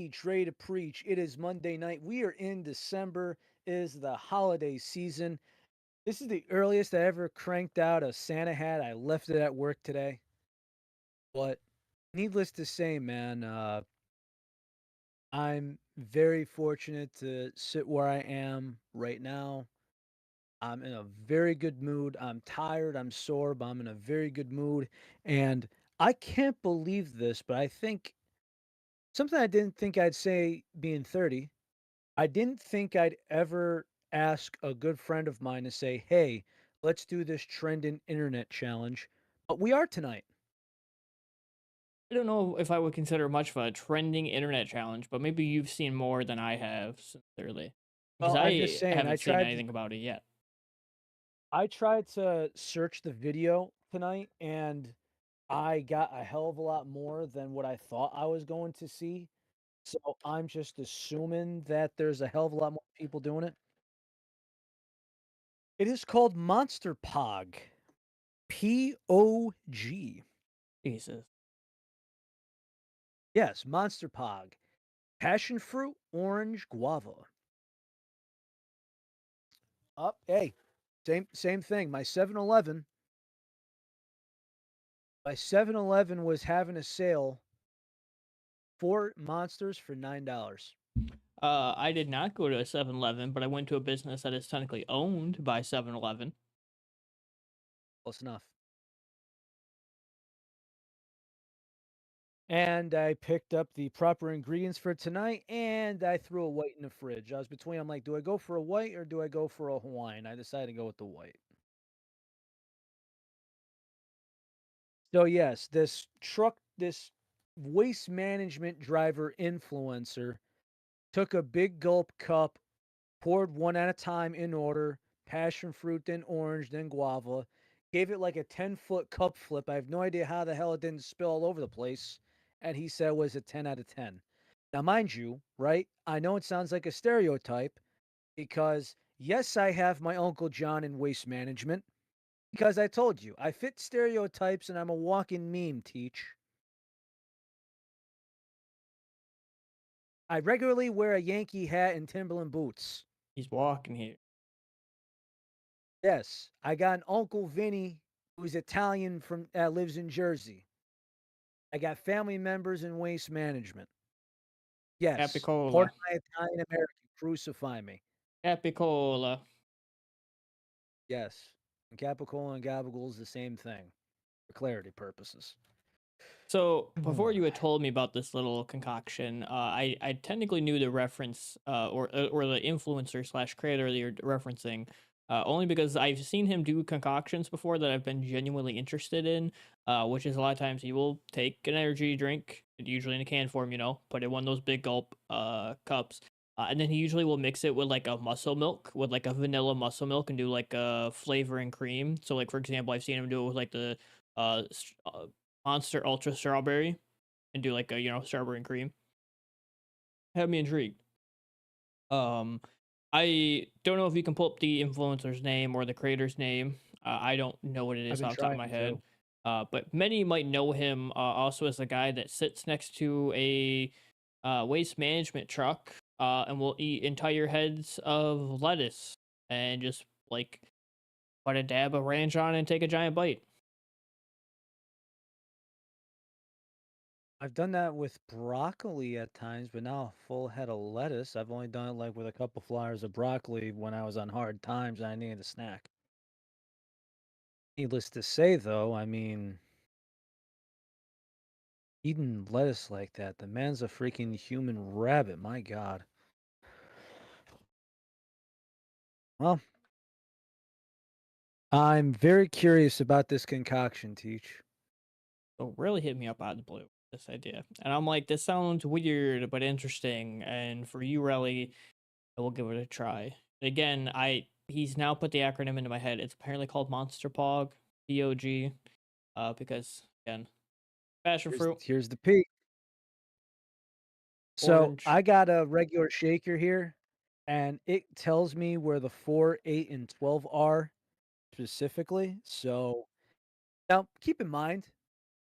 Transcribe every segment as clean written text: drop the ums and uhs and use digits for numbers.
teach, ready to preach. It is Monday night. We are in December. It is the holiday season. This is the earliest I ever cranked out a Santa hat. I left it at work today. But needless to say, man, I'm very fortunate to sit where I am right now. I'm in a very good mood. I'm tired. I'm sore, but I'm in a very good mood. And I can't believe this, but I think something I didn't think I'd say being 30. I didn't think I'd ever ask a good friend of mine to say, "Hey, let's do this trending internet challenge." But we are tonight. I don't know if I would consider much of a trending internet challenge, but maybe you've seen more than I have, sincerely. Because Well, I'm just I saying, haven't seen anything about it yet. I tried to search the video tonight and I got a hell of a lot more than what I thought I was going to see. So I'm just assuming that there's a hell of a lot more people doing it. It is called Monster Pog. POG. Jesus. Yes, Monster Pog. Passion fruit, orange, guava. Up, hey, same thing. My 7-Eleven was having a sale, 4 monsters for $9. I did not go to a 7-Eleven, but I went to a business that is technically owned by 7-Eleven. Close enough. And I picked up the proper ingredients for tonight, and I threw a white in the fridge. I was between, I'm like, do I go for a white or do I go for a Hawaiian? I decided to go with the white. So yes, this waste management driver influencer took a big gulp cup, poured one at a time in order, passion fruit, then orange, then guava, gave it like a 10-foot cup flip. I have no idea how the hell it didn't spill all over the place. And he said it was a 10 out of 10. Now, mind you, right? I know it sounds like a stereotype because, yes, I have my Uncle John in waste management because I told you, I fit stereotypes and I'm a walking meme, teach. I regularly wear a Yankee hat and Timberland boots. He's walking here. Yes, I got an Uncle Vinny who's Italian from lives in Jersey. I got family members in waste management. Yes, part Capicola. of my Italian American. Crucify me. Capicola. Yes, and Capicola and Gabagool is the same thing for clarity purposes. So before you had told me about this little concoction, I technically knew the reference or the influencer slash creator that you're referencing, only because I've seen him do concoctions before that I've been genuinely interested in. Which is a lot of times he will take an energy drink, usually in a can form, put it in one of those big gulp cups. And then he usually will mix it with like a muscle milk, with like a vanilla muscle milk, and do like a flavoring cream. So, like for example, I've seen him do it with like the uh, Monster Ultra Strawberry and do like a strawberry and cream. Had me intrigued. Um, I don't know if you can pull up the influencer's name or the creator's name. I don't know what it I've is been off the top of trying my to. head. But many might know him also as the guy that sits next to a waste management truck and will eat entire heads of lettuce and just like put a dab of ranch on and take a giant bite. I've done that with broccoli at times, but now a full head of lettuce. I've only done it like with a couple flowers of broccoli when I was on hard times and I needed a snack. Needless to say, though, I mean, eating lettuce like that, the man's a freaking human rabbit. My God. Well, I'm very curious about this concoction, Teach. So really hit me up out of the blue, this idea. And I'm like, this sounds weird but interesting. And for you, Relly, I will give it a try. Again, I he's now put the acronym into my head. It's apparently called Monster Pog, POG, because again, passion Here's fruit, here's the peak. So orange. I got a regular shaker here, and it tells me where the 4, 8, and 12 are specifically. So now keep in mind,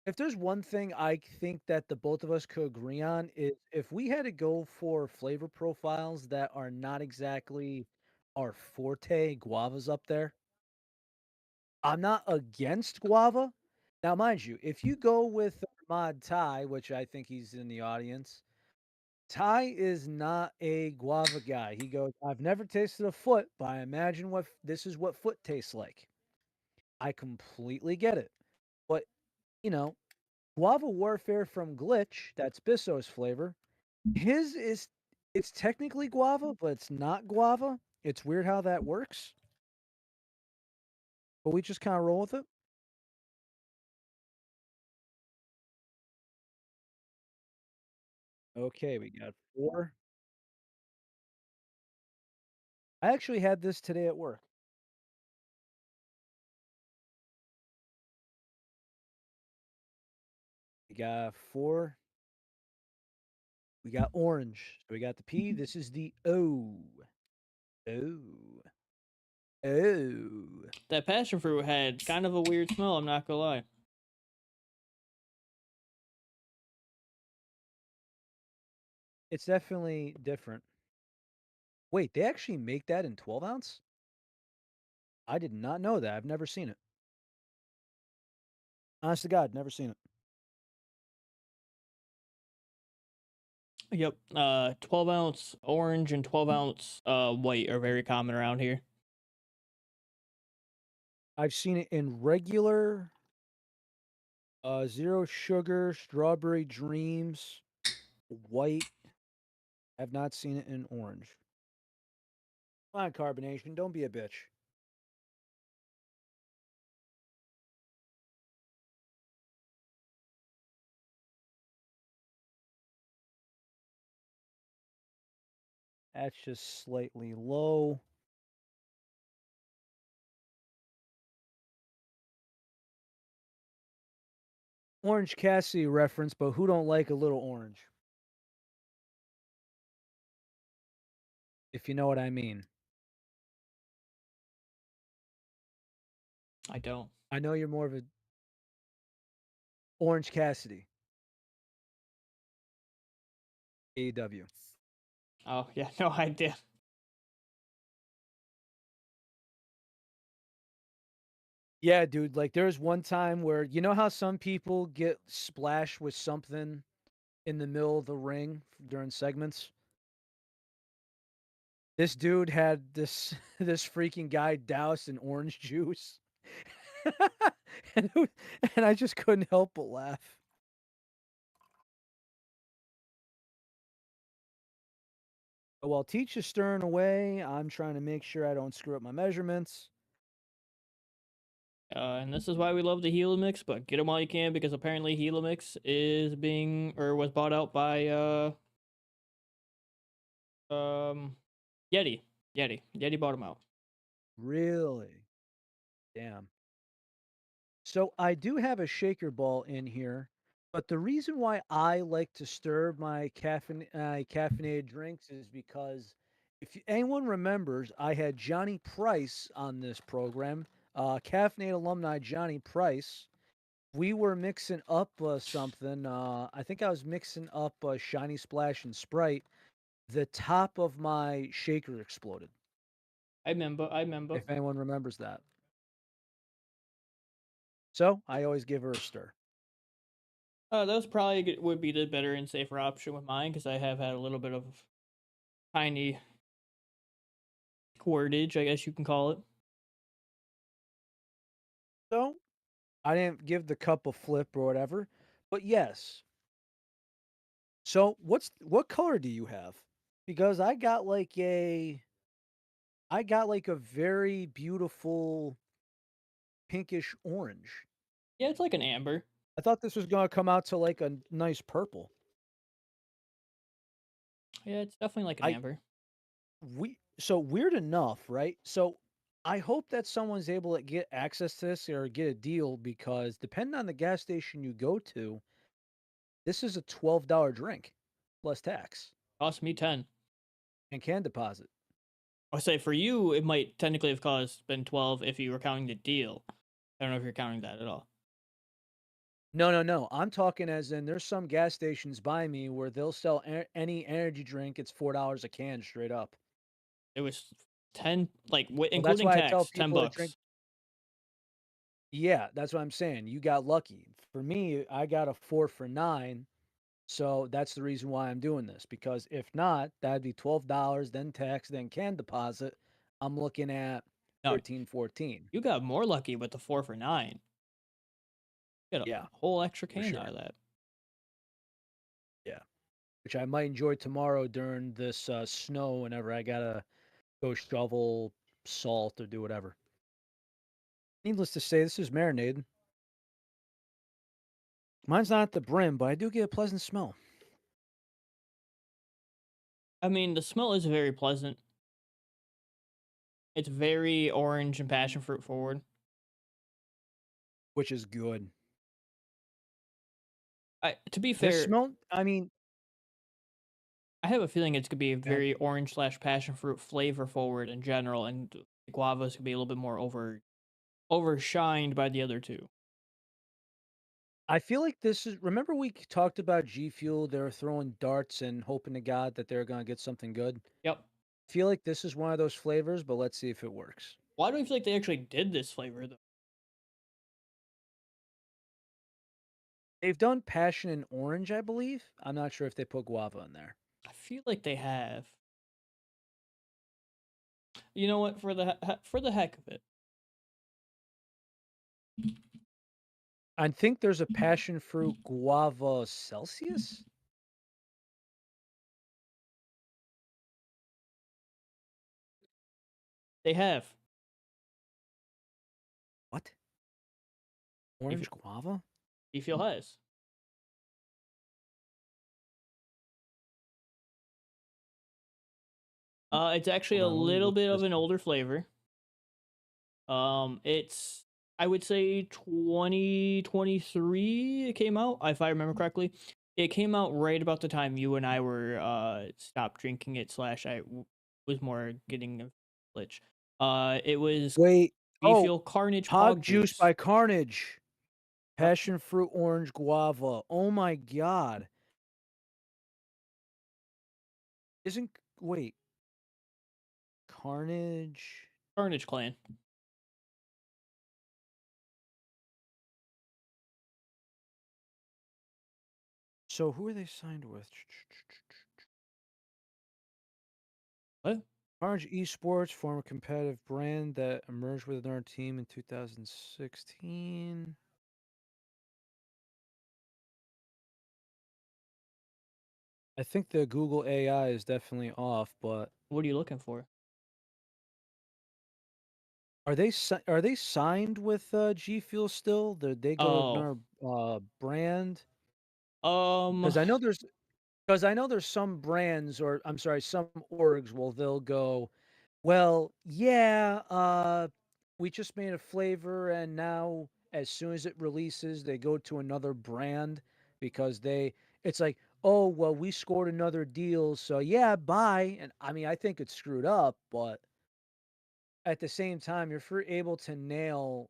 If there's one thing I think that the both of us could agree on is if we had to go for flavor profiles that are not exactly our forte, guava's up there. I'm not against guava. Now, mind you, if you go with Mod Ty, which I think he's in the audience, Ty is not a guava guy. He goes, "I've never tasted a foot, but I imagine this is what foot tastes like." I completely get it. But, you know, Guava Warfare from Glitch, that's Bisso's flavor. His is it's technically guava, but it's not guava. It's weird how that works, but we just kind of roll with it. Okay, we got 4. I actually had this today at work. We got 4. We got orange. So we got the P. This is the O. O. O. That passion fruit had kind of a weird smell. I'm not gonna lie. It's definitely different. Wait, they actually make that in 12 ounce? I did not know that. I've never seen it. Honest to God, never seen it. Yep. 12-ounce orange and 12-ounce white are very common around here. I've seen it in regular, zero sugar, strawberry dreams, white. Have not seen it in orange. Come on, carbonation. Don't be a bitch. That's just slightly low. Orange Cassidy reference, but who don't like a little orange? If you know what I mean. I don't. I know you're more of a Orange Cassidy, AEW. Oh yeah, no idea. Yeah, dude. Like, there's one time where you know how some people get splashed with something in the middle of the ring during segments. This dude had this this freaking guy doused in orange juice, and and I just couldn't help but laugh. While Teach is stirring away, I'm trying to make sure I don't screw up my measurements. And this is why we love the Helix, but get them while you can because apparently Helix is being or was bought out by um Yeti. Yeti bought them out. Really? Damn. So I do have a shaker ball in here, but the reason why I like to stir my caffeinated drinks is because anyone remembers, I had Johnny Price on this program, caffeinated alumni Johnny Price. We were mixing up something. I think I was mixing up Shiny Splash and Sprite. The top of my shaker exploded. I remember. If anyone remembers that, so I always give her a stir. Those probably would be the better and safer option with mine because I have had a little bit of tiny wordage, I guess you can call it. So I didn't give the cup a flip or whatever, but yes. So what color do you have? Because I got like a very beautiful pinkish orange. Yeah, it's like an amber. I thought this was gonna come out to like a nice purple. Yeah, it's definitely like an I amber. so weird enough, right? So I hope that someone's able to get access to this or get a deal because depending on the gas station you go to, this is a $12 drink plus tax Cost me 10. and can deposit. I say for you, it might technically have cost been 12 if you were counting the deal. I don't know if you're counting that at all. No, no, no. I'm talking as in there's some gas stations by me where they'll sell any energy drink. It's $4 a can straight up. It was 10, like Well, that's including why I tell tax, 10 people that drink. bucks. Yeah, that's what I'm saying. You got lucky. For me, I got a 4 for 9. So that's the reason why I'm doing this because if not, that'd be $12, then tax, then can deposit. I'm looking at No, 13, 14. you got more lucky with the 4 for 9. You get a Yeah, whole extra for can out sure. of that. Yeah. Which I might enjoy tomorrow during this snow whenever I gotta go shovel salt or do whatever. Needless to say, this is marinated. Mine's not at the brim, but I do get a pleasant smell, I mean, the smell is very pleasant. It's very orange and passion fruit forward. which is good. To be This fair, smell, I mean, I have a feeling it's gonna be and very orange slash passion fruit flavor forward in general, and guava's gonna be a little bit more overshined by the other two. I feel like this is. Remember, we talked about G Fuel. They were throwing darts and hoping to God that they're gonna get something good. Yep. Feel like this is one of those flavors, but let's see if it works. Why do I feel like they actually did this flavor though? They've done passion and orange, I believe. I'm not sure if they put guava in there. I feel like they have. You know what? For the heck of it, I think there's a passion fruit guava Celsius. they have. What? If Orange guava? you feel has. It's actually Hold a on, let me little look bit of this an up. older flavor. It's I would say 2023 it came out, if I remember correctly. It came out right about the time you and I were stopped drinking it slash was more getting a glitch. It was Wait. G Oh, Fuel Carnage Hog Hog Juice Juice. by Carnage. Yep. Passion fruit orange guava. Oh my god. Isn't wait, Carnage. Carnage Clan. So who are they signed with? What? Orange Esports, former competitive brand that emerged with our team in 2016. I think the Google AI is definitely off, but What are you looking for? are they signed with G Fuel still? Did they go to Oh. another brand? Um Because I know there's some brands, or I'm sorry, some orgs will they'll go, well, yeah, we just made a flavor and now as soon as it releases, they go to another brand because it's like, oh, well, we scored another deal, so yeah, bye. And I mean, I think it's screwed up, but at the same time, if you're able to nail,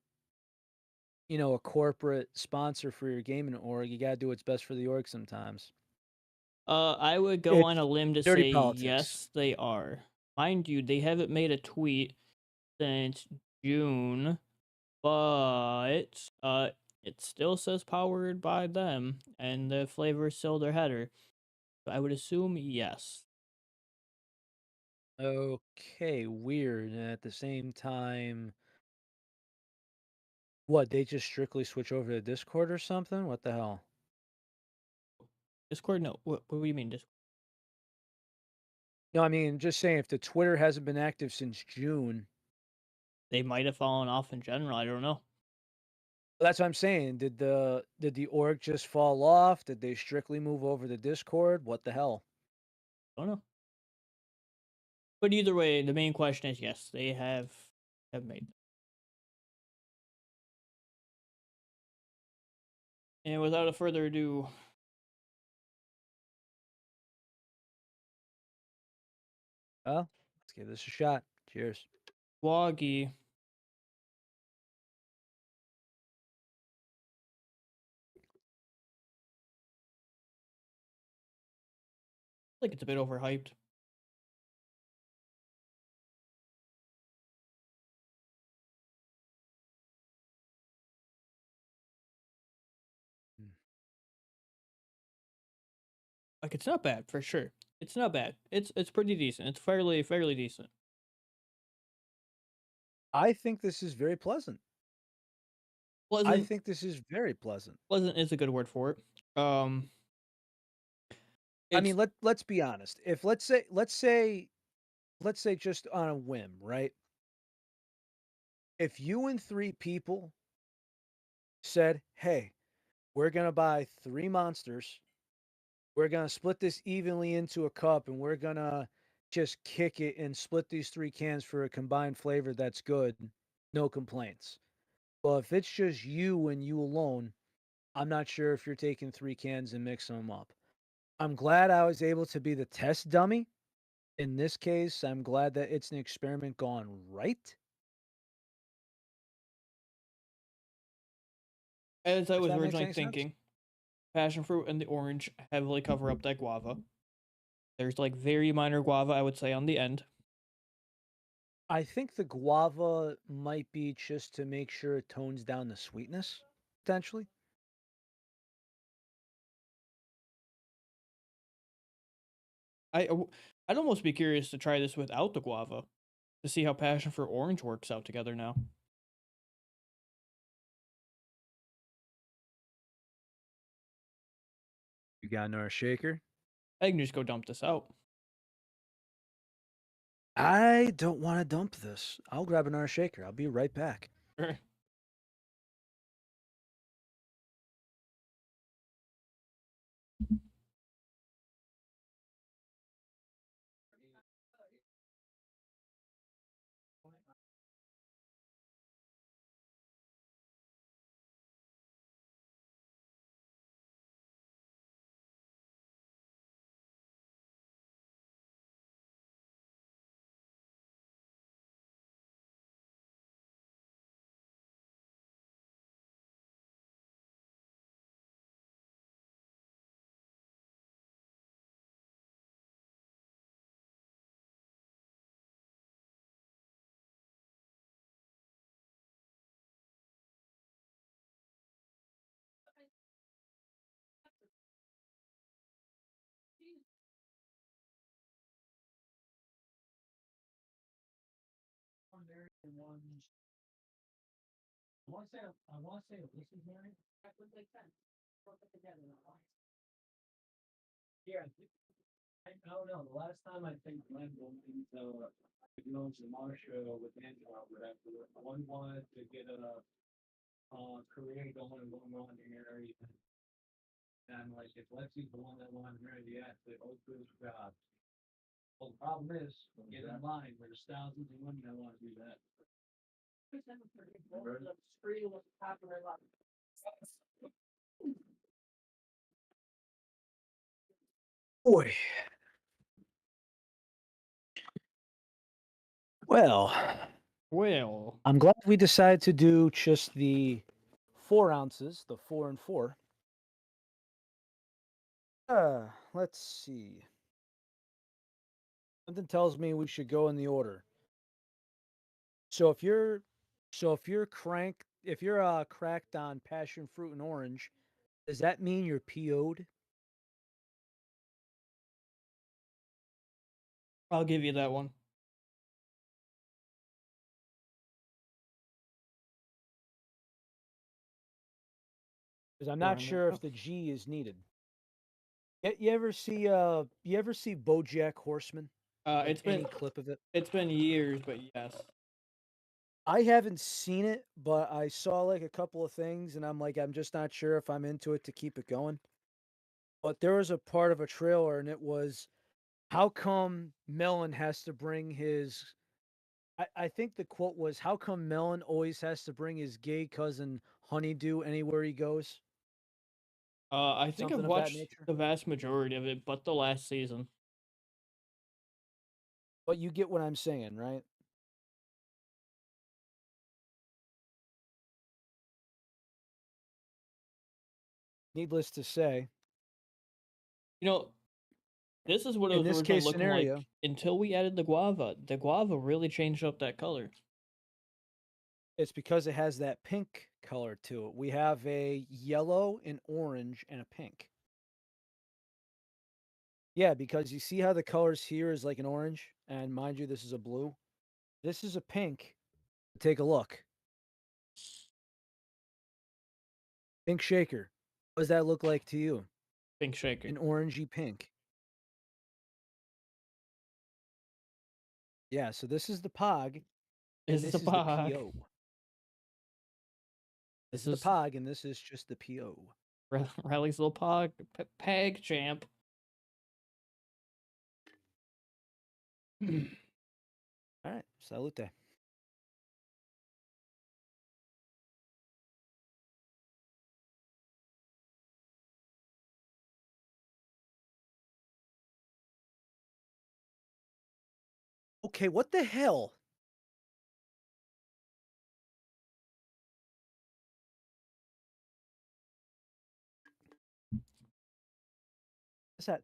a corporate sponsor for your gaming org, you got to do what's best for the org sometimes. I would go on It's a limb to dirty say politics. yes, they are. Mind you, they haven't made a tweet since June, but it still says powered by them, and the flavor is still their header. So I would assume yes. Okay, weird. And at the same time, what, they just strictly switch over to Discord or something? What the hell? Discord, no. What do you mean Discord? No, I mean, just saying, if the Twitter hasn't been active since June, They might have fallen off in general. I don't know. that's what I'm saying. Did the org just fall off? Did they strictly move over to Discord? What the hell? Don't know. But either way, the main question is yes, they have made them. And without a further ado, Well, let's give this a shot. Cheers. Woggy. Like it's a bit overhyped. Mm. Like it's not bad for sure. It's not bad. It's pretty decent. It's fairly decent. I think this is very pleasant. I Pleasant think this is very pleasant. pleasant is a good word for it. I mean, It's let's be honest. If let's say just on a whim, right? If you and 3 people said, "Hey, we're gonna buy 3 monsters. We're gonna split this evenly into a cup, and we're gonna just kick it and split these 3 cans for a combined flavor that's good." No complaints. Well, if it's just you and you alone, I'm not sure if you're taking 3 cans and mixing them up. I'm glad I was able to be the test dummy. In this case, I'm glad that it's an experiment gone right, as I if was that makes originally any sense. thinking. Passion fruit and the orange heavily cover up that guava. There's like very minor guava, I would say, on the end. I think the guava might be just to make sure it tones down the sweetness, potentially. I'd almost be curious to try this without the guava to see how passion fruit orange works out together now. You got another shaker? I can just go dump this out. I don't wanna dump this. I'll grab another shaker. I'll be right back. Boy, well, Well, I'm glad we decided to do just the 4 ounces, the 4 and 4. Let's see. Something tells me we should go in the order. So if you're if you're cracked on passion fruit and orange, does that mean you're PO'd? I'll give you that one. 'Cause I'm not Burn that sure if up. the G is needed. You ever see BoJack Horseman? Uh, Like it's been any clip of it? it's been years, but yes. I haven't seen it, but I saw like a couple of things and I'm like, I'm just not sure if I'm into it to keep it going. But there was a part of a trailer and it was how come Melon has to bring his I think the quote was how come Melon always has to bring his gay cousin Honeydew anywhere he goes? I think I've Something of that watched nature. the vast majority of it, but the last season. But you get what I'm saying, right? Needless to say, You know, This is what it In was this originally case looking like scenario, until we added the guava. The guava really changed up that color. it's because it has that pink color to it. We have a yellow, an orange, and a pink. Yeah, because you see how the colors here is like an orange, and mind you, this is a blue. This is a pink. Take a look. Pink shaker. What does that look like to you? Pink shaker. An orangey pink. Yeah, so this is the POG, and This is a this is the pog. PO. This This is the is POG, and this is just the PO. Riley's little pog peg champ. All right, salute. Okay, what the hell? Is that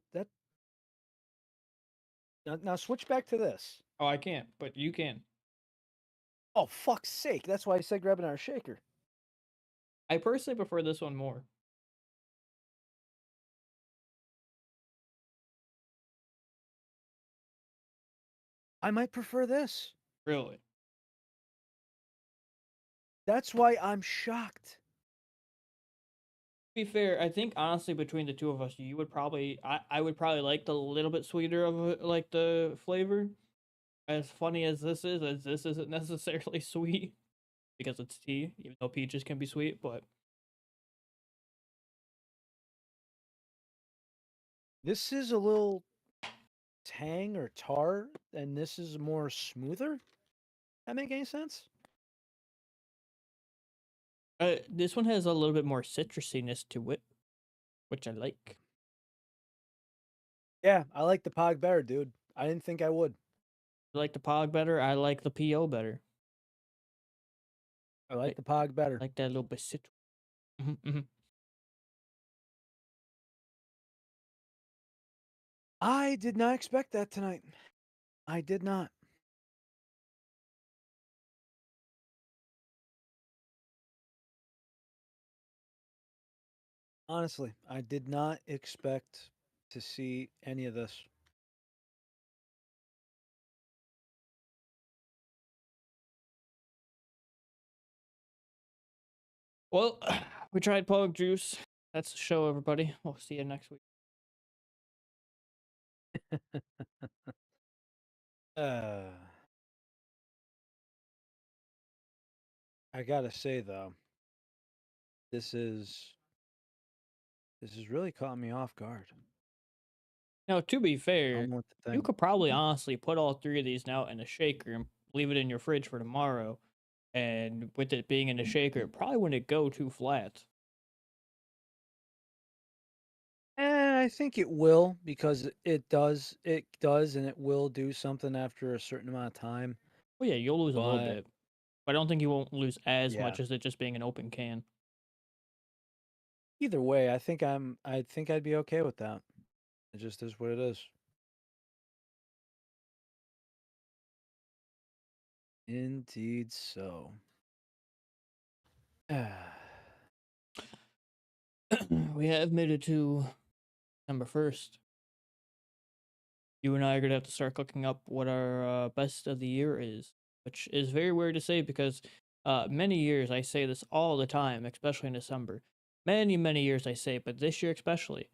now switch back to this. Oh, I can't, but you can. Oh fuck's sake! That's why I said grabbing our shaker. I personally prefer this one more. I might prefer this. Really. That's why I'm shocked. To be fair, I think honestly between the two of us, you would probably I would probably like the little bit sweeter of like the flavor. As funny as this isn't necessarily sweet because it's tea, even though peaches can be sweet, but This is a little tang or tar, and this is more smoother. That make any sense? this one has a little bit more citrusiness to it, which I like. Yeah, I like the Pog better, dude. I didn't think I would. I like the pog better. I like the PO better. I like Like the Pog better. like that little bit citrus. Mm-hmm. I did not expect that tonight. I did not. Honestly, I did not expect to see any of this. Well, we tried pog juice. That's the show, everybody. We'll see you next week. Uh, I gotta say though, this is this is really caught me off guard. Now, to be I don't fair, know what to you think. could probably honestly put all three of these now in a shaker and leave it in your fridge for tomorrow. And with it being in a shaker, it probably wouldn't go too flat. I think it will because it does, and it will do something after a certain amount of time. Well, yeah, you'll lose a little But bit, but I don't think you won't lose as yeah, much as it just being an open can. either way, I think I'd be okay with that. It just is what it is. Indeed so. We have made it to number first. You and I are gonna have to start cooking up what our best of the year is, which is very weird to say because many years I say this all the time, especially in December. Many years I say, but this year especially.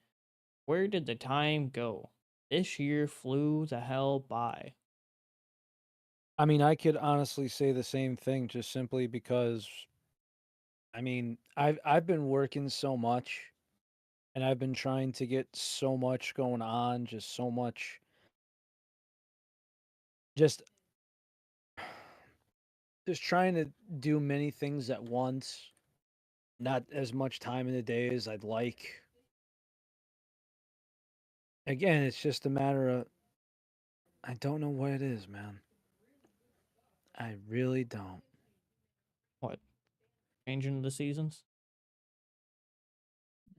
Where did the time go? This year flew the hell by. I mean, I could honestly say the same thing just simply because I've been working so much and I've been trying to get so much going on, just so much just just trying to do many things at once, not as much time in the day as I'd like. Again, it's just a matter of I don't know what it is, man. I really don't. What? Changing the seasons?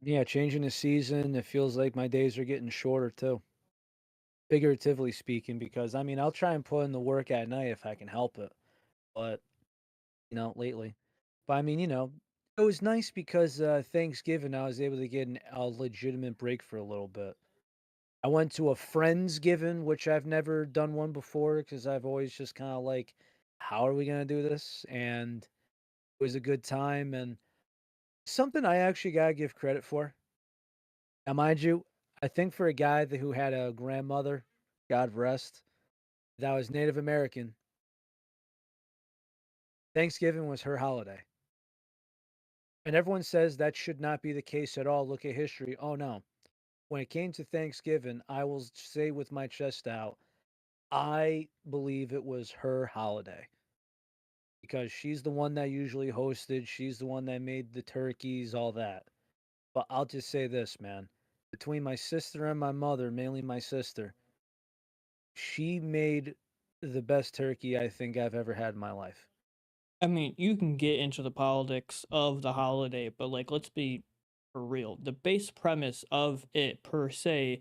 Yeah, changing the season, it feels like my days are getting shorter too. figuratively speaking, because I mean, I'll try and put in the work at night if I can help it. But lately, but I mean, it was nice because Thanksgiving I was able to get a legitimate break for a little bit. I went to a friendsgiving, which I've never done one before because I've always just kind of like, how are we gonna do this? And it was a good time and something I actually gotta give credit for. Now, mind you, I think for a guy who had a grandmother, God rest, that was Native American, Thanksgiving was her holiday. And everyone says that should not be the case at all. Look at history. Oh no. When it came to Thanksgiving, I will say with my chest out, I believe it was her holiday because she's the one that usually hosted. She's the one that made the turkeys, all that. But I'll just say this, man. Between my sister and my mother, mainly my sister, she made the best turkey I think I've ever had in my life. I mean, you can get into the politics of the holiday, but like, let's be for real. The base premise of it per se,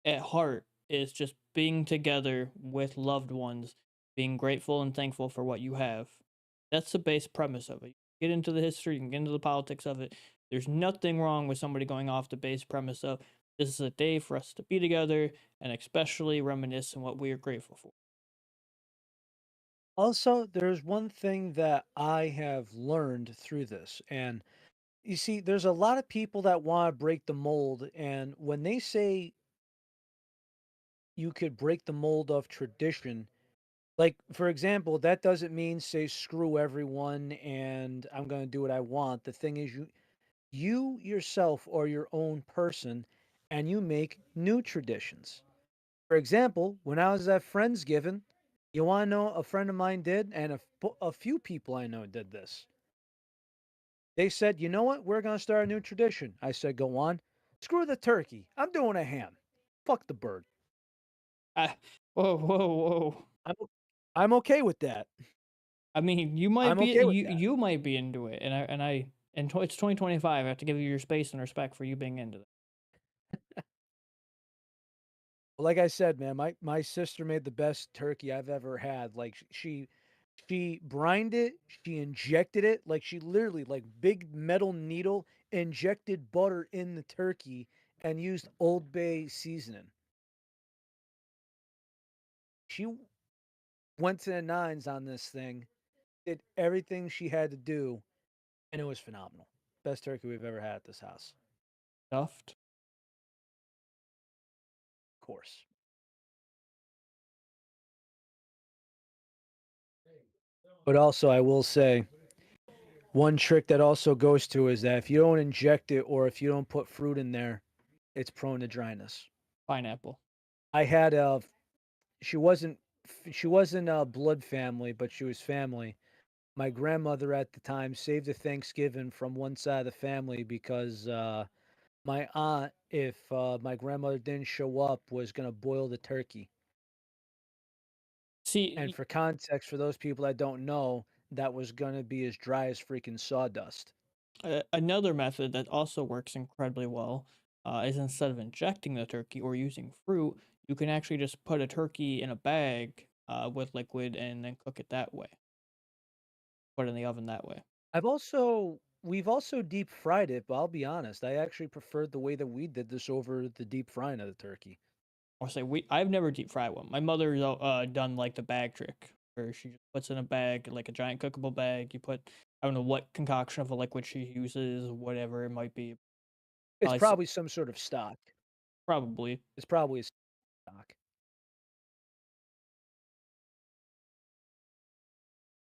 at heart, is just being together with loved ones, being grateful and thankful for what you have. That's the base premise of it. Get into the history, you can get into the politics of it. There's nothing wrong with somebody going off the base premise of this is a day for us to be together and especially reminisce on what we are grateful for. Also, there's one thing that I have learned through this, and you see, there's a lot of people that want to break the mold, and when they say you could break the mold of tradition, like for example, that doesn't mean say screw everyone and I'm going to do what I want. The thing is, you yourself are your own person, and you make new traditions. For example, when I was at Friendsgiving, you want to know a friend of mine did, and a few people I know did this. They said, you know what? We're going to start a new tradition. I said, go on. Screw the turkey. I'm doing a ham. Fuck the bird. Ah, whoa, whoa, whoa. I'm, I'm okay with that. I mean, you might I'm be okay with that. you might be into it, and it's 2025. I have to give you your space and respect for you being into that. Like I said, man, my sister made the best turkey I've ever had. Like she brined it, she injected it, like she literally like big metal needle injected butter in the turkey and used Old Bay seasoning. She went to the nines on this thing, did everything she had to do, and it was phenomenal. Best turkey we've ever had at this house, Stuffed. of course. But also, I will say one trick that also goes to is that if you don't inject it or if you don't put fruit in there, it's prone to dryness. Pineapple. I had a she wasn't she wasn't a blood family, but she was family. My grandmother at the time saved a Thanksgiving from one side of the family because my aunt, if my grandmother didn't show up, was gonna boil the turkey. And See, for context, for those people that don't know, that was gonna be as dry as freaking sawdust. another method that also works incredibly well is instead of injecting the turkey or using fruit, you can actually just put a turkey in a bag with liquid and then cook it that way. Put it in the oven that way. We've also deep fried it, but I'll be honest, I actually preferred the way that we did this over the deep frying of the turkey. Or say I've never deep fried one. My mother's done like the bag trick where she just puts in a bag, like a giant cookable bag. You put I don't know what concoction of a liquid she uses, whatever it might be. It's Uh, s- probably some sort of stock. Probably. It's probably a stock.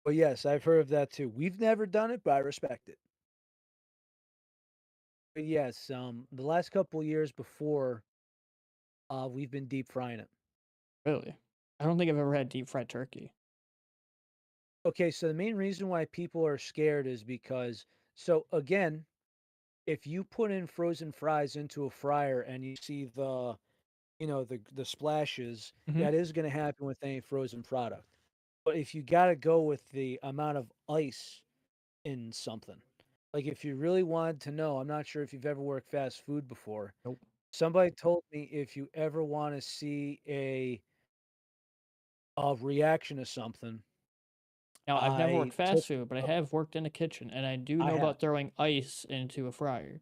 But yes, I've heard of that too. We've never done it, but I respect it. But yes, the last couple years before, we've been deep frying it. Really? I don't think I've ever had deep fried turkey. Okay, so the main reason why people are scared is because, so again, if you put in frozen fries into a fryer and you see the splashes, Hmm. that is going to happen with any frozen product. But if you got to go with the amount of ice in something, like if you really wanted to know, I'm not sure if you've ever worked fast food before. Nope. Somebody told me if you ever wanna see a reaction to something, Now, I've never worked I fast took food, but I a have worked in a kitchen, and I do I know have. about throwing ice into a fryer.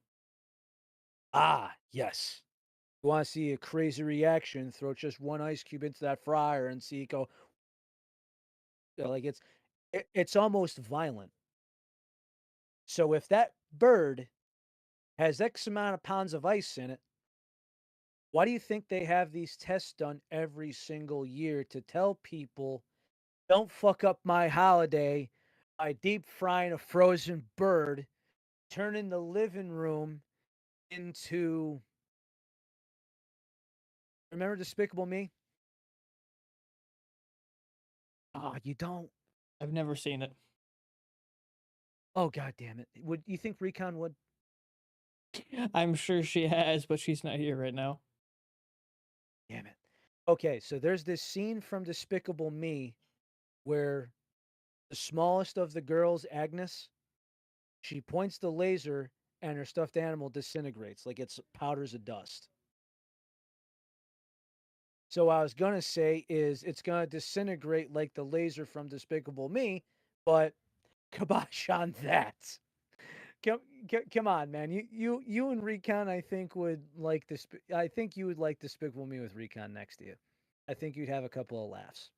Yes. You wanna see a crazy reaction, throw just 1 ice cube into that fryer and see it go like, it's almost violent. So if that bird has X amount of pounds of ice in it, why do you think they have these tests done every single year to tell people, "Don't fuck up my holiday by deep frying a frozen bird, turning the living room into" remember Despicable Me? Oh, you don't? I've never seen it. Oh, god damn it. Would you think Recon would? I'm sure she has, but she's not here right now. Damn it. Okay, so there's this scene from Despicable Me where the smallest of the girls, Agnes, she points the laser and her stuffed animal disintegrates like it's powders of dust. So what I was gonna say is it's gonna disintegrate like the laser from Despicable Me, but kibosh on that. Come on, man. You and Recon, I think would like this. I think you would like Despicable Me with Recon next to you. I think you'd have a couple of laughs.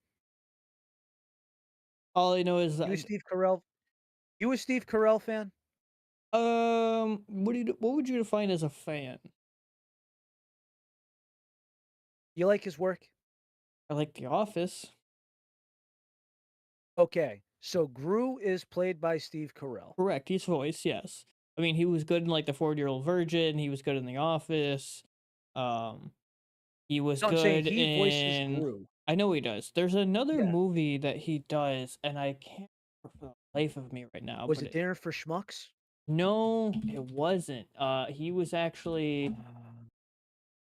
All I know is You a that Steve Carell? You a Steve Carell fan? what would you define as a fan? You like his work? I like The Office. Okay, so Gru is played by Steve Carell. Correct, his voice, yes. I mean, he was good in like The 40-Year-Old Virgin. He was good in The Office. Um, he was No, I'm saying good he voices in. Gru. I know he does. There's another Yeah. movie that he does, and I can't remember for the life of me right now. Was But it Dinner for Schmucks? no, it wasn't. He was actually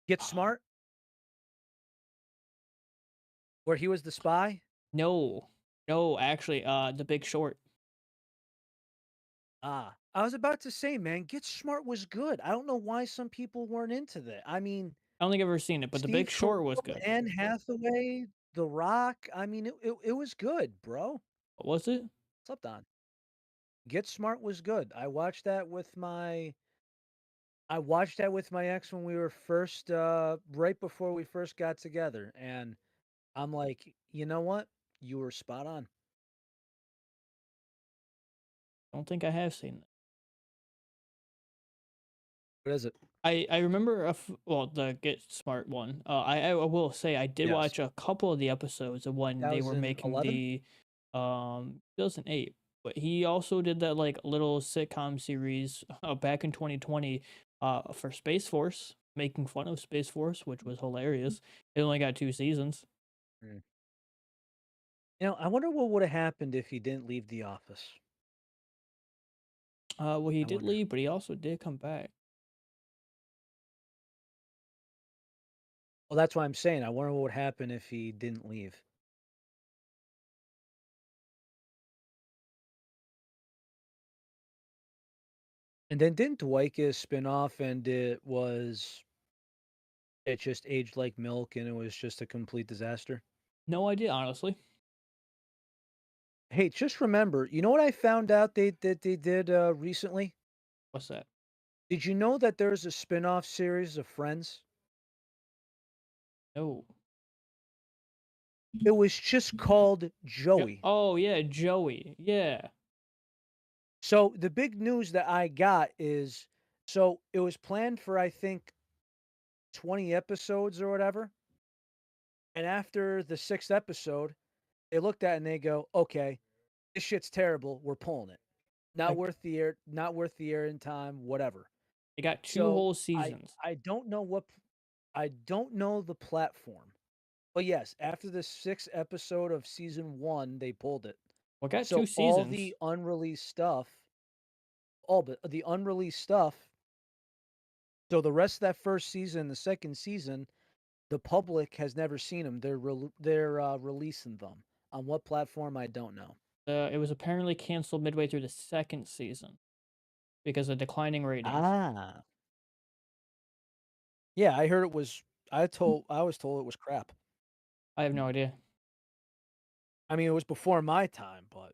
Get Smart, where he was the spy? no, no, actually, The Big Short. I was about to say, man, Get Smart was good. I don't know why some people weren't into that. I mean, I don't think I've ever seen it, but The Big Steve Carell, Short was good. Anne Hathaway, The Rock. I mean, it was good, bro. What was it? What's up, Don? Get Smart was good. I watched that with my ex when we were first right before we first got together, and I'm like, "You know what? You were spot on." I don't think I have seen it. What is it? I remember well, the Get Smart one. I will say I did Yes. watch a couple of the episodes of when they were making 2011? the 2008, but he also did that like little sitcom series back in 2020 for Space Force, making fun of Space Force, which was hilarious. It only got 2 seasons. Mm. I wonder what would have happened if he didn't leave the office. Well, he I did wonder. leave, but he also did come back. Well, that's why I'm saying I wonder what would happen if he didn't leave. And then didn't Dwight get a spin-off and it just aged like milk and it was just a complete disaster? No idea, honestly. Hey, just remember, you know what I found out they did recently? What's that? Did you know that there's a spin-off series of Friends? No. It was just called Joey. Oh yeah, Joey. Yeah. So the big news that I got is so it was planned for I think 20 episodes or whatever. And after the 6th episode, they looked at it and they go, "Okay, this shit's terrible. We're pulling it. Like Not worth the air and time, whatever." they got 2 So whole seasons. I don't know I don't know the platform. But yes, after the 6th episode of season 1, they pulled it. Well, got 2 So all seasons. the unreleased stuff, all but the unreleased stuff, so the rest of that first season, the second season, the public has never seen them. They're releasing them. On what platform, I don't know. It was apparently canceled midway through the 2nd season because of declining ratings. Ah. Yeah, I heard it was I was told it was crap. I have no idea. I mean, it was before my time, but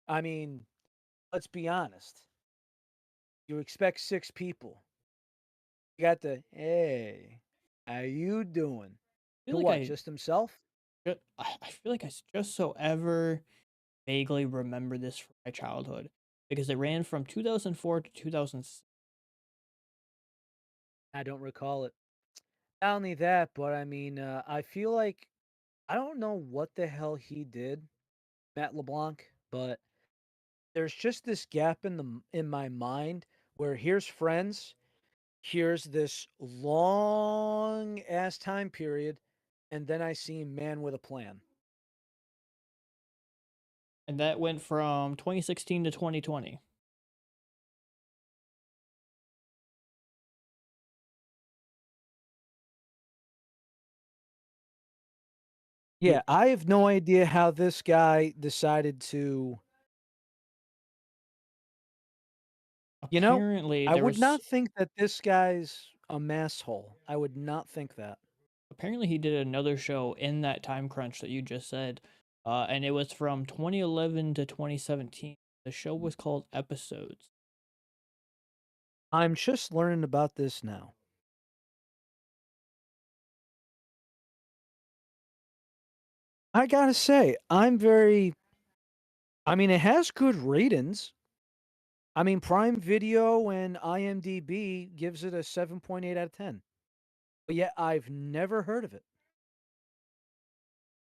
I mean, let's be honest. You expect 6 people. You got the, "Hey, how you doing?" I feel To like what, just himself? I feel like just so ever vaguely remember this from my childhood because it ran from 2004 to 2000. I don't recall it. Not only that, but I mean, I feel like I don't know what the hell he did, Matt LeBlanc, but there's just this gap in my mind where here's Friends, here's this long ass time period, and then I see Man with a Plan. And that went from 2016 to 2020. Yeah, I have no idea how this guy decided to, you know, Apparently, I there would was not think that this guy's a masshole. I would not think that. apparently he did another show in that time crunch that you just said, and it was from 2011 to 2017. The show was called Episodes. I'm just learning about this now. I gotta say, I mean, it has good ratings. I mean, Prime Video and IMDb gives it a 7.8 out of 10. But yet I've never heard of it.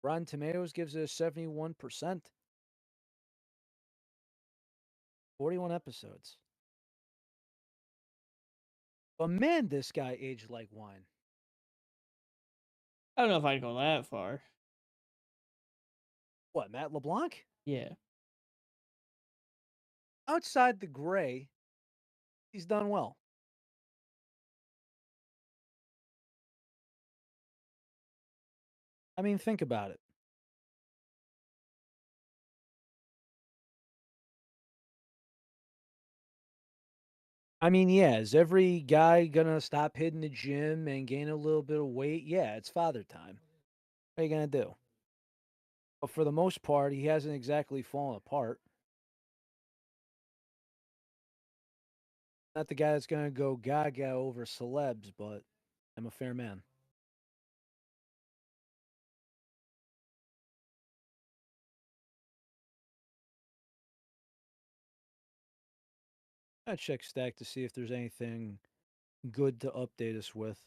Rotten Tomatoes gives it a 71%, 41 episodes. But man, this guy aged like wine. I don't know if I'd go that far. What, Matt LeBlanc? Yeah. Outside the gray, he's done well. I mean, think about it. I mean, yeah, is every guy gonna stop hitting the gym and gain a little bit of weight? Yeah, it's father time. What are you gonna do? But for the most part, he hasn't exactly fallen apart. Not the guy that's gonna go gaga over celebs, but I'm a fair man. I check Stack to see if there's anything good to update us with.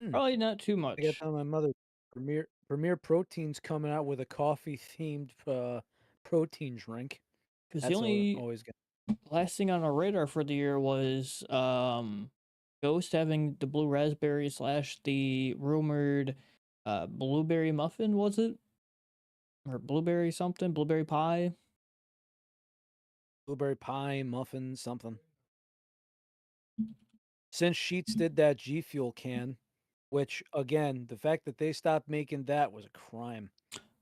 Hmm. Probably not too I got to much. tell my mother Premier Protein's coming out with a coffee themed protein drink. Because the That's only always good. last thing on our radar for the year was Ghost having the blue raspberry slash the rumored blueberry muffin, was it? Or blueberry something, blueberry pie. Blueberry pie, muffin, something. Since Sheets did that G Fuel can, which again, the fact that they stopped making that was a crime.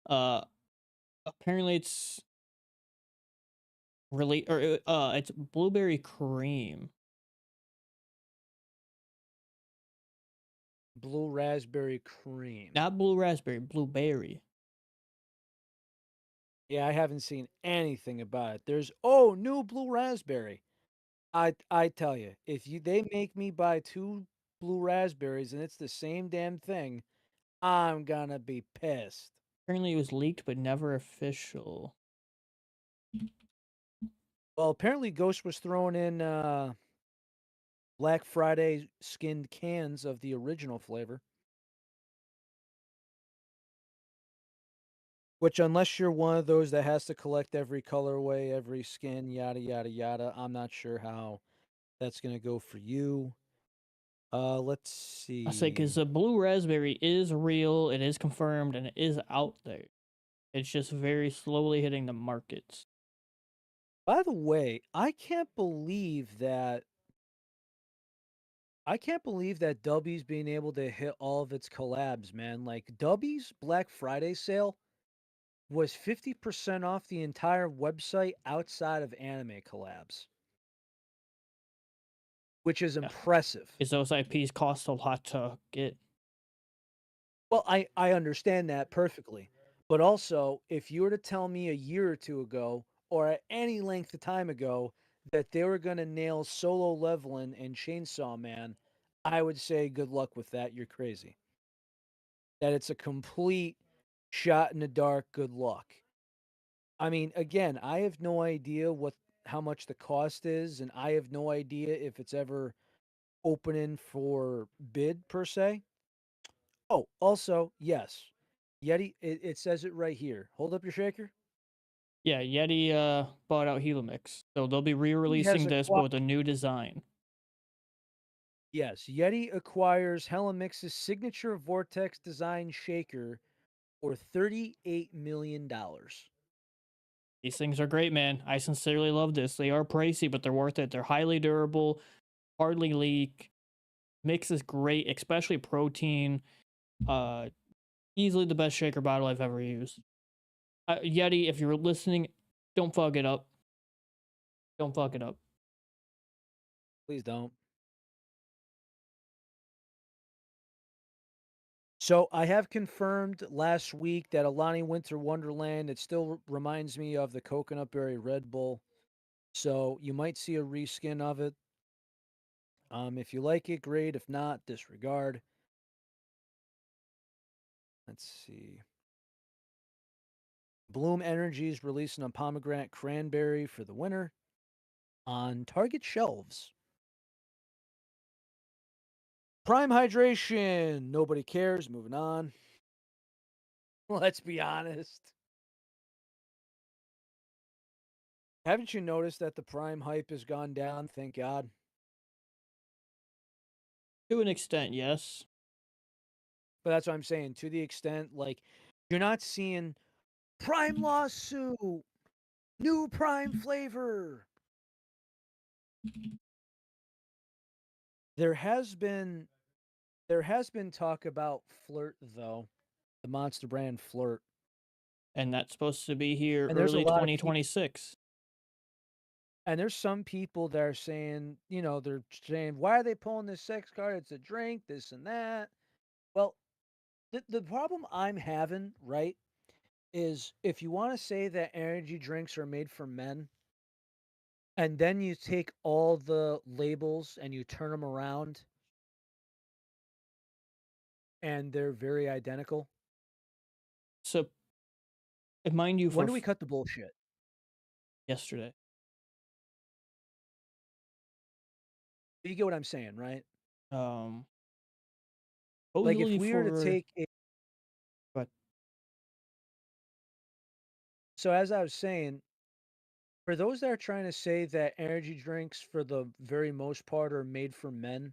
Uh, apparently it's really or it's blueberry cream, Blue raspberry cream. not blue raspberry, blueberry. Yeah, I haven't seen anything about it. There's oh, new blue raspberry. I tell you, if you they make me buy 2 blue raspberries and it's the same damn thing, I'm gonna be pissed. Apparently it was leaked but never official. Well, apparently Ghost was throwing in Black Friday skinned cans of the original flavor, which unless you're one of those that has to collect every colorway, every skin, yada yada yada, I'm not sure how that's gonna go for you. Let's I say because see. the blue raspberry is real, it is confirmed, and it is out there. It's just very slowly hitting the markets. By the way, I can't believe that Dubby's being able to hit all of its collabs, man. Like Dubby's Black Friday sale was 50% off the entire website outside of anime collabs. which is Yeah, impressive. 'cause those IPs cost a lot to get. Well, I understand that perfectly. But also, if you were to tell me a year or 2 ago, or at any length of time ago, that they were gonna nail Solo Leveling and Chainsaw Man, I would say good luck with that, you're crazy. That it's a complete shot in the dark, good luck. I mean, again, I have no idea what how much the cost is, and I have no idea if it's ever opening for bid per se. Oh, also, yes. Yeti, it says it right here. Hold up your shaker. Yeah, Yeti bought out Helix, so they'll be He has re-releasing this acquired. but with a new design. Yes, Yeti acquires Helamix's signature Vortex design shaker for $38 million. These things are great, man. I sincerely love this. They are pricey, but they're worth it. They're highly durable, hardly leak. Mix is great, especially protein. Uh, Easily the best shaker bottle I've ever used. Yeti, if you're listening, don't fuck it up. Don't fuck it up. Please don't. So I have confirmed last week that Alani Winter Wonderland, it still reminds me of the Coconut Berry Red Bull. So you might see a reskin of it. If you like it, great. If not, disregard. Let's see. Bloom Energy's releasing a pomegranate cranberry for the winter on Target shelves. Prime hydration. Nobody cares. Moving on. Let's be honest. Haven't you noticed that the prime hype has gone down? Thank God. To an extent, yes. But that's what I'm saying. To the extent, like, you're not seeing prime lawsuit, new prime flavor. There has been there has been talk about Flirt though, the Monster brand Flirt. And that's supposed to be here And there's a early lot of people 2026. and there's some people that are saying, they're saying, "Why are they pulling this sex card? It's a drink, this and that." Well, the problem I'm having, right, is if you wanna say that energy drinks are made for men, and then you take all the labels and you turn them around, and they're very identical, So, mind you, when for do we cut the bullshit? yesterday. You get what I'm saying, right? Um, Like, if Supposedly we were to for take a but so as I was saying, for those that are trying to say that energy drinks, for the very most part, are made for men,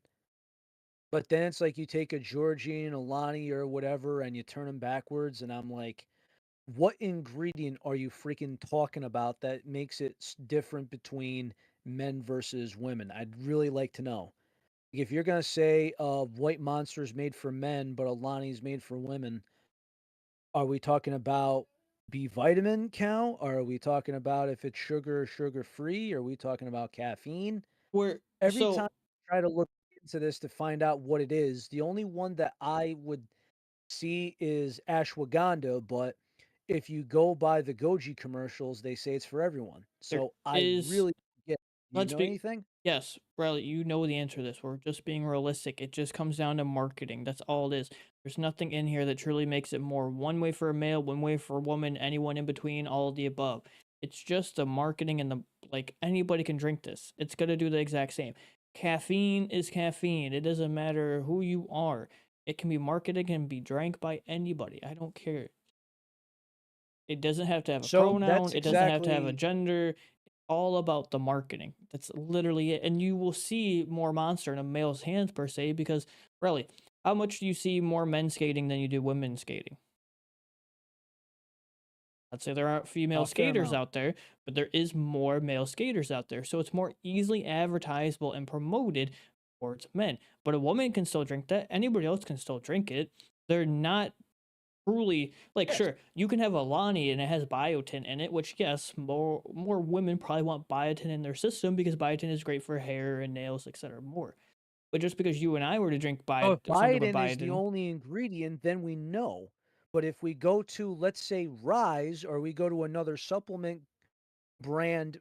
but then it's like you take a Georgine, a Lonnie, or whatever, and you turn them backwards, and I'm like, what ingredient are you freaking talking about that makes it different between men versus women? I'd really like to know. If you're gonna say White Monster is made for men, but Alani is made for women, are we talking about B vitamin count? Are we talking about if it's sugar or sugar free? Are we talking about caffeine? we're Every time so I try to look into this to find out what it is, the only one that I would see is ashwagandha, but if you go by the Goji commercials, they say it's for everyone. there So I is really get. Do you let's know be anything? yes, Riley, you know the answer to this. We're just being realistic. It just comes down to marketing. That's all it is. There's nothing in here that truly makes it more one way for a male, one way for a woman, anyone in between, all of the above. It's just the marketing and the like anybody can drink this. It's gonna do the exact same. Caffeine is caffeine. It doesn't matter who you are. It can be marketed and be drank by anybody. I don't care. It doesn't have to have a So pronoun. that's It doesn't have to have a exactly. gender. All about the marketing. That's literally it. And you will see more Monster in a male's hands per se, because really, how much do you see more men skating than you do women skating? Let's say there aren't female A fair skaters amount. out there, but there is more male skaters out there. So it's more easily advertisable and promoted towards men. But a woman can still drink that. Anybody else can still drink it. They're not truly like Yes. sure, you can have a Lonnie and it has biotin in it, which yes, more women probably want biotin in their system because biotin is great for hair and nails, etc. more. But just because you and I were to drink So if something with biotin is the biotin, only ingredient, then we know. But if we go to, let's say, Rise, or we go to another supplement brand,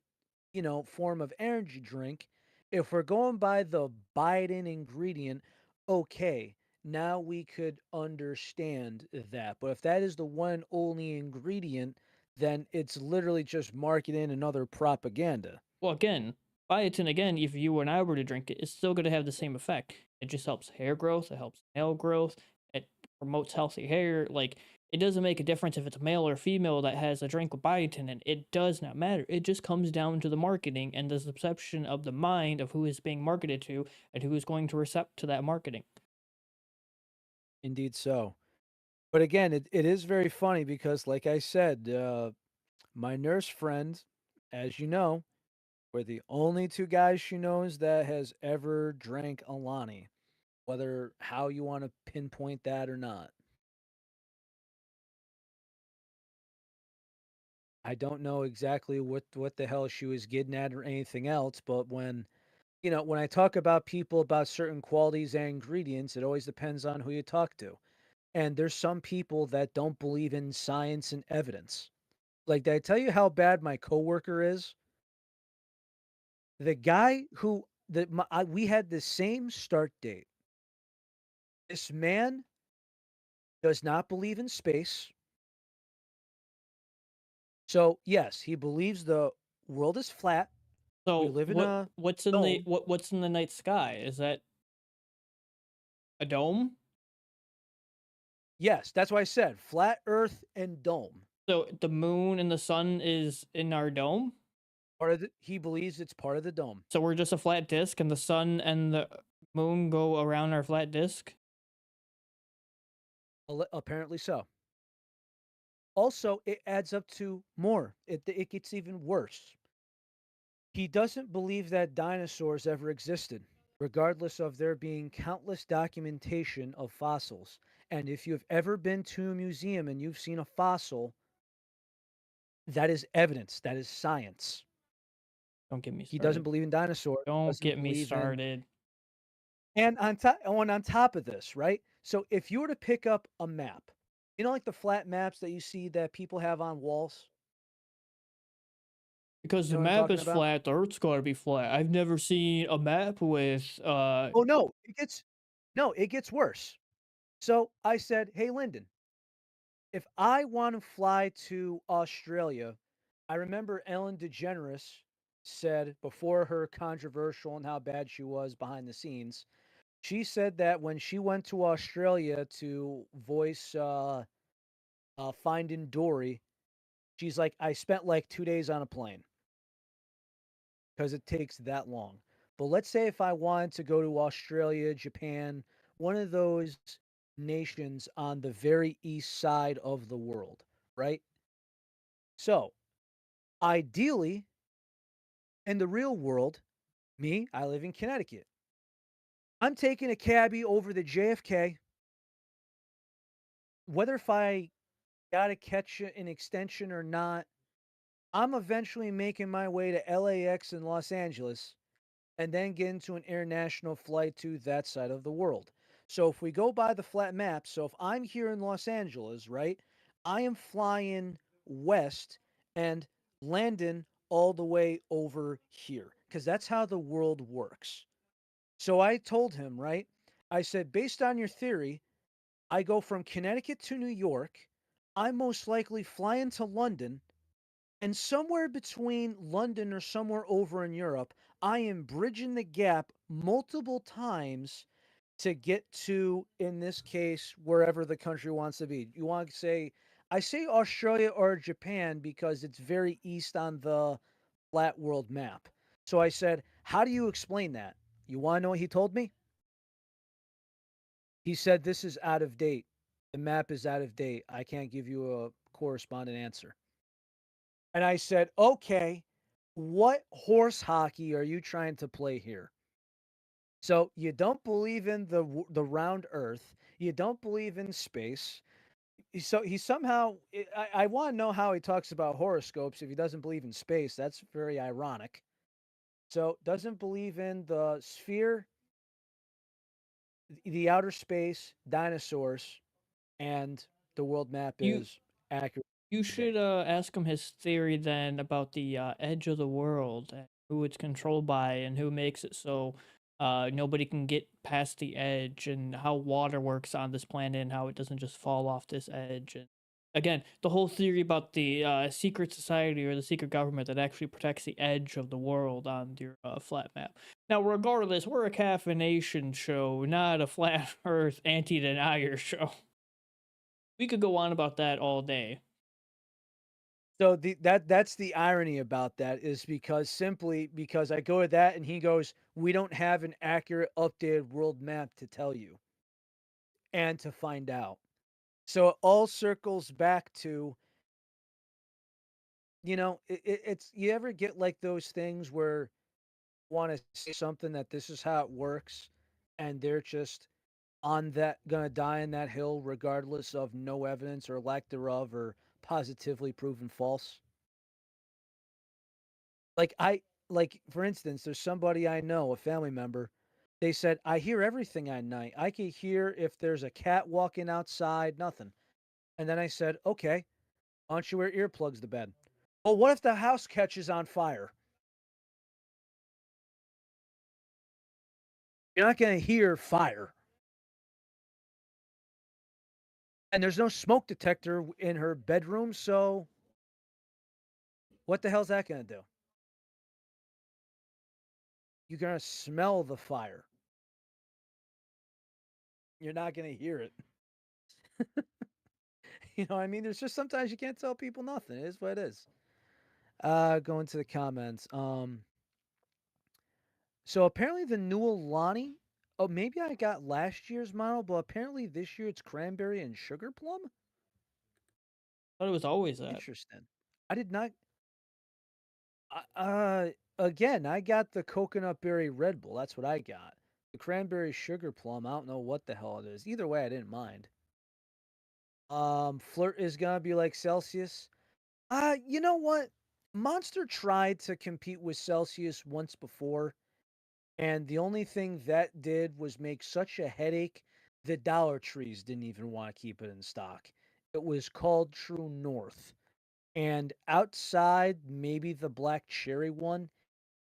form of energy drink, if we're going by the biotin ingredient, okay, now we could understand that. But if that is the one only ingredient, then it's literally just marketing and other propaganda. well, again, biotin again, if you and I were to drink it, it's still going to have the same effect. It just helps hair growth, it helps nail growth, it promotes healthy hair. Like it doesn't make a difference if it's male or female that has a drink with biotin, and it does not matter. It just comes down to the marketing and the perception of the mind of who is being marketed to and who is going to accept to that marketing. Indeed so. But again, it is very funny because, like I said, my nurse friend, as you know, we're the only two guys she knows that has ever drank Alani, whether how you want to pinpoint that or not. I don't know exactly what the hell she was getting at or anything else, but when I talk about people about certain qualities and ingredients, it always depends on who you talk to. And there's some people that don't believe in science and evidence. Like, did I tell you how bad my coworker is? The guy who we had the same start date. This man does not believe in space. So, yes, he believes the world is flat. We So live in a dome. what's in the night sky? Is that a dome? Yes, that's why I said flat Earth and dome. So the moon and the sun is in our dome? He believes it's part of the dome. So we're just a flat disk and the sun and the moon go around our flat disk? Apparently so. Also, it adds up to more. It gets even worse. He doesn't believe that dinosaurs ever existed, regardless of there being countless documentation of fossils. And if you've ever been to a museum and you've seen a fossil, that is evidence, that is science. Don't get me He doesn't started. believe in dinosaurs, Don't doesn't get me believe in. started. And on top of this, right? So if you were to pick up a map, like the flat maps that you see that people have on walls, Because you the know what I'm map talking is about? flat, the Earth's gotta be flat. I've never seen a map with Oh no, it gets worse. So I said, "Hey Lyndon, if I want to fly to Australia," I remember Ellen DeGeneres said before her controversial and how bad she was behind the scenes. She said that when she went to Australia to voice Finding Dory, she's like, I spent like 2 days on a plane because it takes that long. But let's say if I wanted to go to Australia, Japan, one of those nations on the very east side of the world, right? So ideally, in the real world, I live in Connecticut. I'm taking a cabbie over the JFK, whether if I got to catch an extension or not. I'm eventually making my way to LAX in Los Angeles and then get into an international flight to that side of the world. So if we go by the flat map, so if I'm here in Los Angeles, right, I am flying west and landing all the way over here because that's how the world works. So I told him, right, I said, based on your theory, I go from Connecticut to New York. I most likely fly into London, and somewhere between London or somewhere over in Europe, I am bridging the gap multiple times to get to, in this case, wherever the country wants to be. You want to say, I say Australia or Japan because it's very east on the flat world map. So I said, how do you explain that? You want to know what he told me? He said, this is out of date. The map is out of date. I can't give you a correspondent answer. And I said, okay, what horse hockey are you trying to play here? So you don't believe in the round earth, you don't believe in space. So he somehow I want to know how he talks about horoscopes if he doesn't believe in space. That's very ironic. So doesn't believe in the sphere, the outer space, dinosaurs, and the world map You is accurate you today. should ask him his theory then about the edge of the world and who it's controlled by and who makes it so nobody can get past the edge and how water works on this planet and how it doesn't just fall off this edge. And again, the whole theory about the secret society or the secret government that actually protects the edge of the world on your flat map. Now, regardless, we're a caffeination show, not a flat Earth anti-denier show. We could go on about that all day. So that's the irony about that is because simply because I go to that and he goes, we don't have an accurate updated world map to tell you and to find out. So it all circles back to, it's you ever get like those things where you want to say something that this is how it works and they're just on that gonna die in that hill regardless of no evidence or lack thereof or positively proven false. Like like for instance, there's somebody I know, a family member. They said, I hear everything at night. I can hear if there's a cat walking outside, nothing. And then I said, okay, why don't you wear earplugs to bed? Well, what if the house catches on fire? You're not gonna hear fire. And there's no smoke detector in her bedroom, so what the hell's that gonna do? You're gonna smell the fire. You're not gonna hear it. You know what I mean? There's just sometimes you can't tell people nothing. It is what it is. Going to the comments. So apparently the new Alani. Oh, maybe I got last year's model, but apparently this year it's cranberry and sugar plum. Thought it was always that. Interesting. I did not. Again, I got the coconut berry Red Bull. That's what I got. The cranberry sugar plum. I don't know what the hell it is. Either way, I didn't mind. Flirt is gonna be like Celsius. You know what? Monster tried to compete with Celsius once before, and the only thing that did was make such a headache the Dollar Trees didn't even want to keep it in stock. It was called True North. And outside maybe the black cherry one,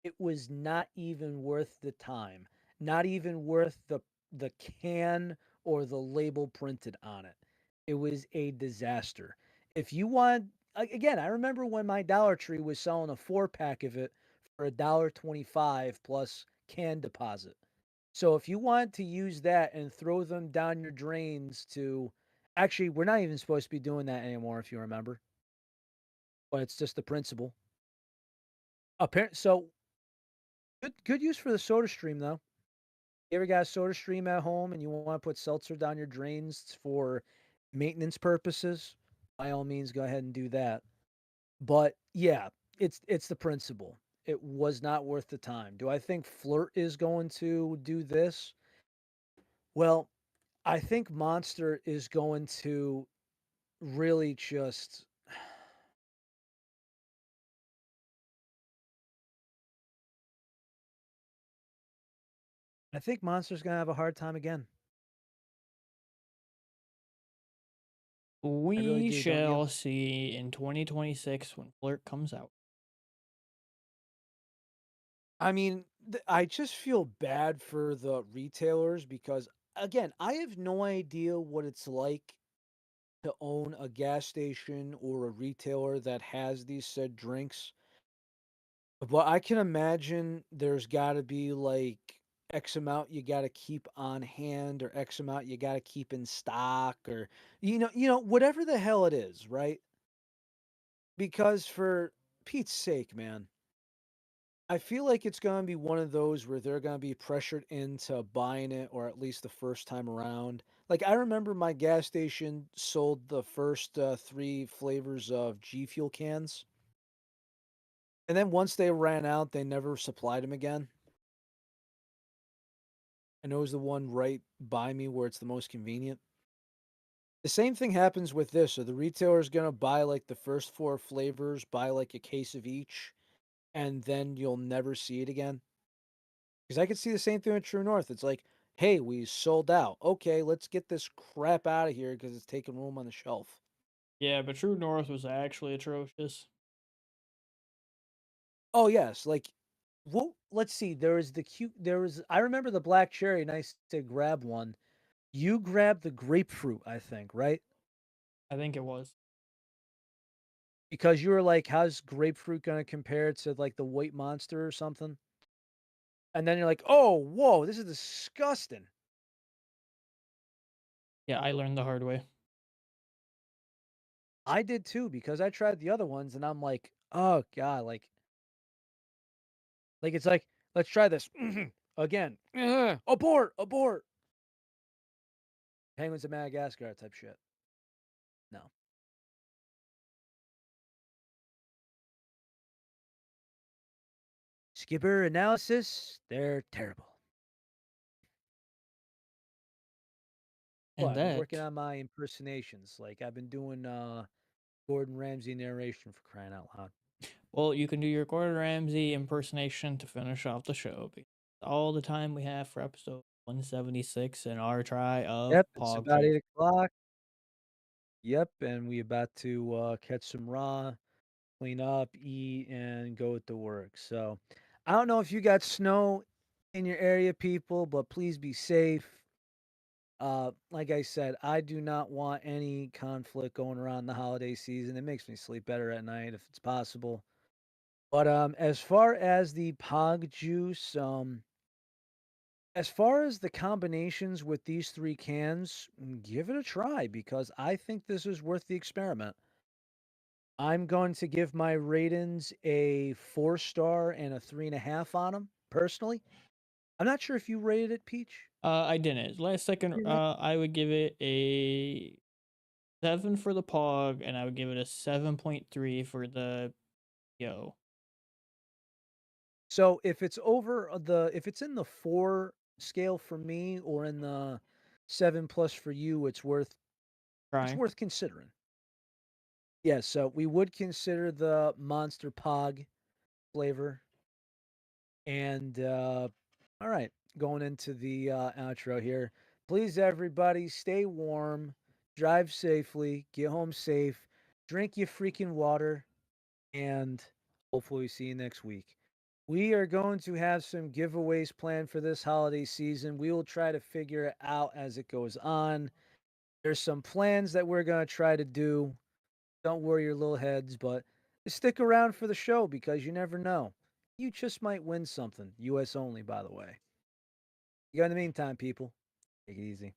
it was not even worth the time. Not even worth the can or the label printed on it. It was a disaster. If you want again, I remember when my Dollar Tree was selling a 4-pack of it for $1.25 plus can deposit. So if you want to use that and throw them down your drains to actually, we're not even supposed to be doing that anymore if you remember, but it's just the principle. Apparent so good use for the soda stream though. You ever got a soda stream at home and you want to put seltzer down your drains for maintenance purposes? By all means, go ahead and do that. But yeah, it's the principle. It was not worth the time. Do I think Flirt is going to do this? Well, I think Monster is going to really just I think Monster's going to have a hard time again. I really We do, don't you? shall see in 2026 when Flirt comes out. I mean, I just feel bad for the retailers because, again, I have no idea what it's like to own a gas station or a retailer that has these said drinks. But I can imagine there's got to be like X amount you got to keep on hand or X amount you got to keep in stock or whatever the hell it is, right? Because for Pete's sake, man, I feel like it's gonna be one of those where they're gonna be pressured into buying it, or at least the first time around. Like I remember my gas station sold the first 3 flavors of G Fuel cans, and then once they ran out, they never supplied them again. And it was the one right by me where it's the most convenient. The same thing happens with this. So the retailer is gonna buy like the first 4 flavors, buy like a case of each, and then you'll never see it again. Because I could see the same thing with True North. It's like, hey, we sold out. Okay, let's get this crap out of here because it's taking room on the shelf. Yeah, but True North was actually atrocious. Oh yes, like well, let's see. I remember the black cherry, and I used to grab one. You grabbed the grapefruit, I think, right? I think it was. Because you were like, how's grapefruit gonna compare to like the white monster or something? And then you're like, oh, whoa, this is disgusting. Yeah, I learned the hard way. I did too, because I tried the other ones and I'm like, oh god, it's like, let's try this again. Abort, abort. Penguins of Madagascar type shit. No. Skipper analysis, they're terrible. Well, And I've been working that, on my impersonations. Like I've been doing Gordon Ramsay narration for crying out loud. well, you can do your Gordon Ramsay impersonation to finish off the show. Because all the time we have for episode 176 in our try of Yep, it's Pog about Trivia. 8 o'clock. Yep, and we about to catch some raw, clean up, eat, and go to work. So I don't know if you got snow in your area, people, but please be safe. Like I said, I do not want any conflict going around the holiday season. It makes me sleep better at night if it's possible. But as far as the Pog juice, as far as the combinations with these 3 cans, give it a try because I think this is worth the experiment. I'm going to give my ratings a 4 star and a 3.5 on them personally. I'm not sure if you rated it, Peach. I didn't. Last second, You right? I would give it a 7 for the Pog, and I would give it a 7.3 for the Yo. So if it's over if it's in the 4 scale for me or in the 7 plus for you, it's Trying. worth considering. Yeah, so we would consider the Monster Pog flavor. And all right, going into the outro here. Please, everybody, stay warm, drive safely, get home safe, drink your freaking water, and hopefully see you next week. We are going to have some giveaways planned for this holiday season. We will try to figure it out as it goes on. There's some plans that we're going to try to do. Don't worry your little heads, but stick around for the show because you never know. You just might win something. US only, by the way. You got in the meantime, people. Take it easy.